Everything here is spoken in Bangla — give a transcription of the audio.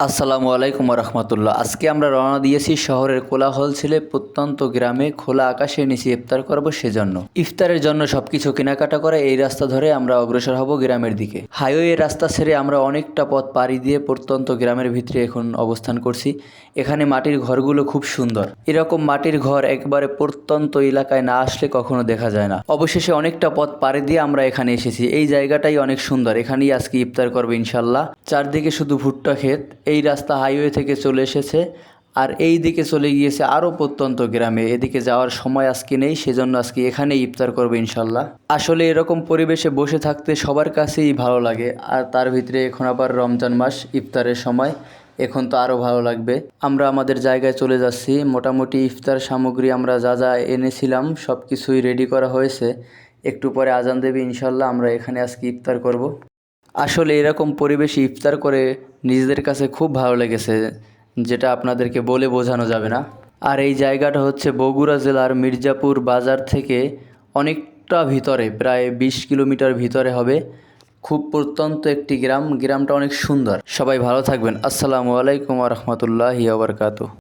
আসসালামু আলাইকুম রহমতুল্লাহ। আজকে আমরা রওনা দিয়েছি শহরের কোলাহল ছেড়ে প্রত্যন্ত গ্রামে খোলা আকাশের নিচে ইফতার করব সেজন্য। ইফতারের জন্য সবকিছু কেনাকাটা করে এই রাস্তা ধরে আমরা অগ্রসর হব গ্রামের দিকে। হাইওয়ে রাস্তা ছেড়ে আমরা অনেকটা পথ পাড়ি দিয়ে প্রত্যন্ত গ্রামের ভিতরে এখন অবস্থান করছি। এখানে মাটির ঘরগুলো খুব সুন্দর। এরকম মাটির ঘর একবারে প্রত্যন্ত এলাকায় না আসলে কখনো দেখা যায় না। অবশেষে অনেকটা পথ পাড়ি দিয়ে আমরা এখানে এসেছি। এই জায়গাটাই অনেক সুন্দর, এখানেই আজকে ইফতার করবো ইনশাল্লাহ। চারদিকে শুধু ভুট্টা ক্ষেত। এই রাস্তা হাইওয়ে থেকে চলে এসেছে আর এই দিকে চলে গিয়েছে আরও প্রত্যন্ত গ্রামে। এদিকে যাওয়ার সময় আজকে নেই, সেজন্য আজকে এখানেই ইফতার করবো ইনশাল্লাহ। আসলে এরকম পরিবেশে বসে থাকতে সবার কাছেই ভালো লাগে, আর তার ভিতরে এখন আবার রমজান মাস, ইফতারের সময়, এখন তো আরও ভালো লাগবে। আমরা আমাদের জায়গায় চলে যাচ্ছি। মোটামুটি ইফতার সামগ্রী আমরা যা যা এনেছিলাম সব কিছুই রেডি করা হয়েছে। একটু পরে আজান দেবে ইনশাল্লাহ, আমরা এখানে আজকে ইফতার করব। আসলে এরকম পরিবেশে ইফতার করে নিজেদের কাছে খুব ভালো লেগেছে, যেটা আপনাদেরকে বলে বোঝানো যাবে না। আর এই জায়গাটা হচ্ছে বগুড়া জেলার মির্জাপুর বাজার থেকে অনেকটা ভিতরে, প্রায় 20 কিলোমিটার ভিতরে হবে। খুব প্রত্যন্ত একটি গ্রাম। গ্রামটা অনেক সুন্দর। সবাই ভালো থাকবেন। আসসালামু আলাইকুম রহমতুল্লাহি ওয়া বারাকাতুহু।